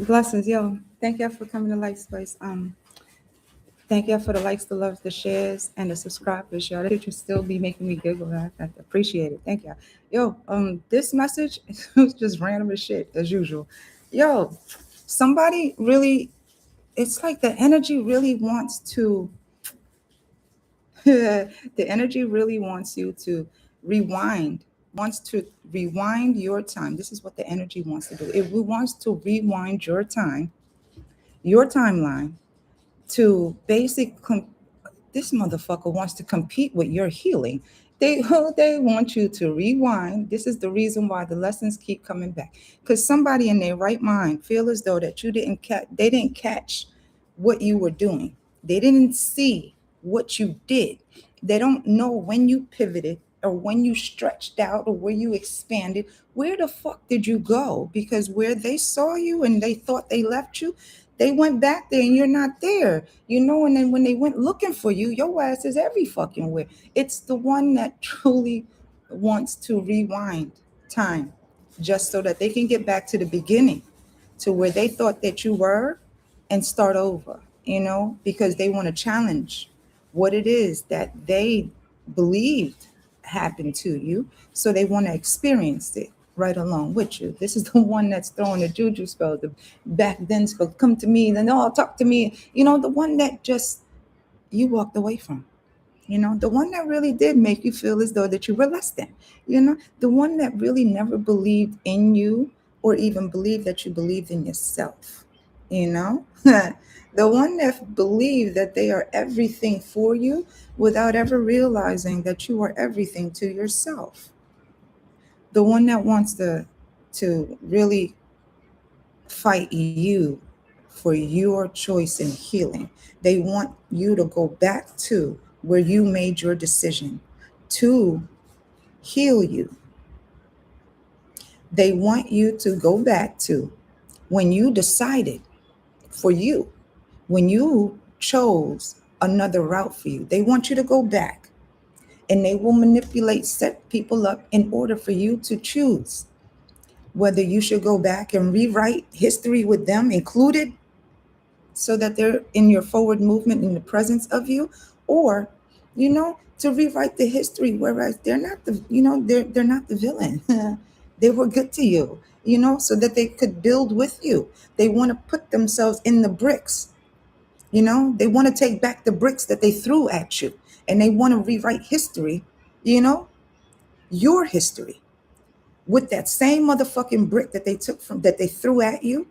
Blessings, yo. Thank y'all for coming to Light Space. Thank y'all for the likes, the loves, the shares, and the subscribers, y'all. That should still be making me giggle. I appreciate it. Thank y'all. Yo, this message was just random as shit as usual. Yo, somebody really, it's like the energy really wants to, the energy really wants you to rewind, wants to rewind your time. This is what the energy wants to do. It wants to rewind your time, your timeline to this motherfucker wants to compete with your healing. They they want you to rewind. This is the reason why the lessons keep coming back. Because somebody in their right mind feel as though that you didn't catch, they didn't catch what you were doing. They didn't see what you did. They don't know when you pivoted or when you stretched out or where you expanded. Where the fuck did you go? Because where they saw you and they thought they left you, they went back there and you're not there. And then when they went looking for you, your ass is every fucking where. It's the one that truly wants to rewind time just so that they can get back to the beginning, to where they thought that you were, and start over, because they want to challenge what it is that they believed happened to you. So they want to experience it right along with you. This is the one that's throwing the juju spell, the back then spell, come to me, then no, talk to me. The one that just you walked away from. The one that really did make you feel as though that you were less than. The one that really never believed in you or even believed that you believed in yourself. You know, the one that believed that they are everything for you without ever realizing that you are everything to yourself. The one that wants to really fight you for your choice in healing. They want you to go back to where you made your decision to heal you. They want you to go back to when you decided for you, when you chose another route for you. They want you to go back, and they will manipulate, set people up in order for you to choose whether you should go back and rewrite history with them included so that they're in your forward movement in the presence of you, or to rewrite the history, whereas they're not they're not the villain. They were good to you, so that they could build with you. They want to put themselves in the bricks. They want to take back the bricks that they threw at you, and they want to rewrite history, you know your history, with that same motherfucking brick that they took from that they threw at you,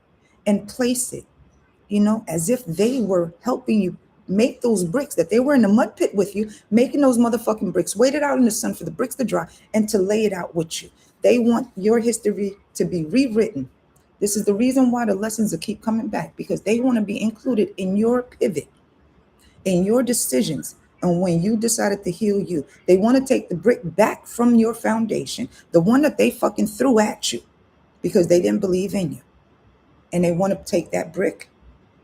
and place it, as if they were helping you make those bricks, that they were in the mud pit with you, making those motherfucking bricks, waited out in the sun for the bricks to dry and to lay it out with you. They want your history to be rewritten. This is the reason why the lessons will keep coming back, because they want to be included in your pivot, in your decisions. And when you decided to heal you, they want to take the brick back from your foundation, the one that they fucking threw at you because they didn't believe in you. And they want to take that brick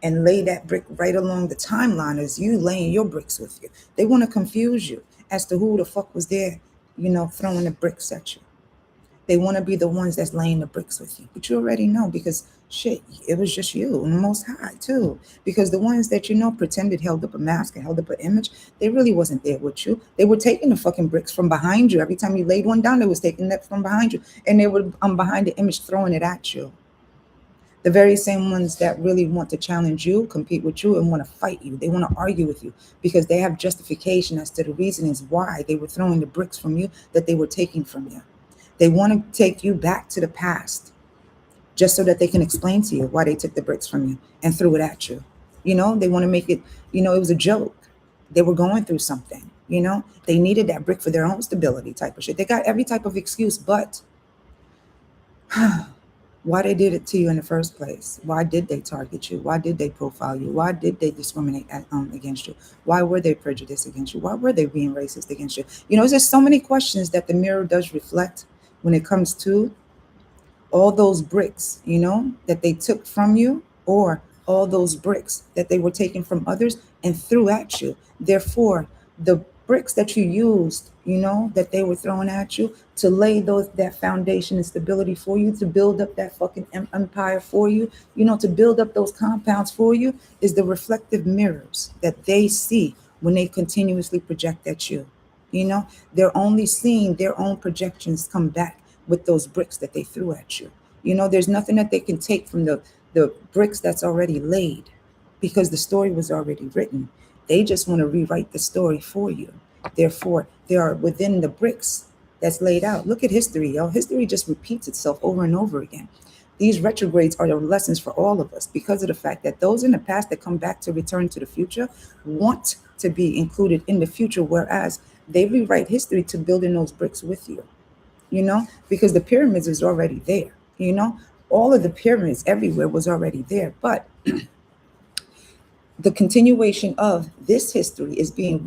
and lay that brick right along the timeline as you laying your bricks with you. They want to confuse you as to who the fuck was there, throwing the bricks at you. They want to be the ones that's laying the bricks with you. But you already know, because shit, it was just you and the Most High too. Because the ones that pretended, held up a mask and held up an image, they really wasn't there with you. They were taking the fucking bricks from behind you. Every time you laid one down, they was taking that from behind you. And they were behind the image throwing it at you. The very same ones that really want to challenge you, compete with you, and want to fight you. They want to argue with you because they have justification as to the reasons why they were throwing the bricks from you that they were taking from you. They want to take you back to the past just so that they can explain to you why they took the bricks from you and threw it at you. They want to make it, it was a joke. They were going through something, they needed that brick for their own stability type of shit. They got every type of excuse, but why they did it to you in the first place? Why did they target you? Why did they profile you? Why did they discriminate against you? Why were they prejudiced against you? Why were they being racist against you? There's so many questions that the mirror does reflect when it comes to all those bricks, that they took from you, or all those bricks that they were taking from others and threw at you. Therefore, the bricks that you used, that they were throwing at you to lay that foundation and stability for you, to build up that fucking empire for you, to build up those compounds for you, is the reflective mirrors that they see when they continuously project at you. They're only seeing their own projections come back with those bricks that they threw at you. There's nothing that they can take from the bricks that's already laid, because the story was already written. They just want to rewrite the story for you. Therefore, they are within the bricks that's laid out. Look at history, yo. History just repeats itself over and over again. These retrogrades are the lessons for all of us, because of the fact that those in the past that come back to return to the future want to be included in the future, whereas they rewrite history to build in those bricks with you, because the pyramids is already there. All of the pyramids everywhere was already there, but the continuation of this history is being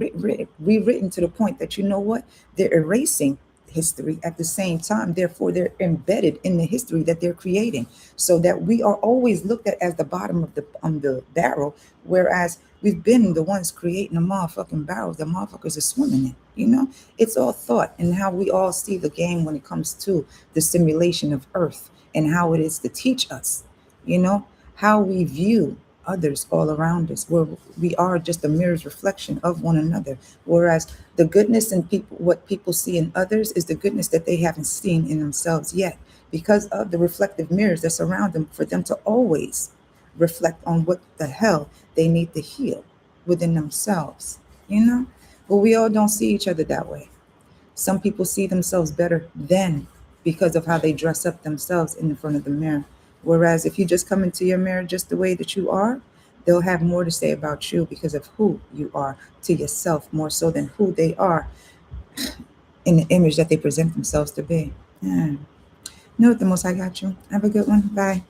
rewritten to the point that, what, they're erasing history at the same time. Therefore, they're embedded in the history that they're creating, so that we are always looked at as the bottom of the barrel, whereas we've been the ones creating the motherfucking barrels that motherfuckers are swimming in. It's all thought, and how we all see the game when it comes to the simulation of Earth, and how it is to teach us, how we view others all around us, where we are just a mirror's reflection of one another. Whereas the goodness in people, what people see in others, is the goodness that they haven't seen in themselves yet, because of the reflective mirrors that surround them, for them to always reflect on what the hell they need to heal within themselves. But we all don't see each other that way. Some people see themselves better than, because of how they dress up themselves in front of the mirror. Whereas if you just come into your mirror just the way that you are, they'll have more to say about you because of who you are to yourself, more so than who they are in the image that they present themselves to be. Yeah. Know what, the most I got you. Have a good one. Bye.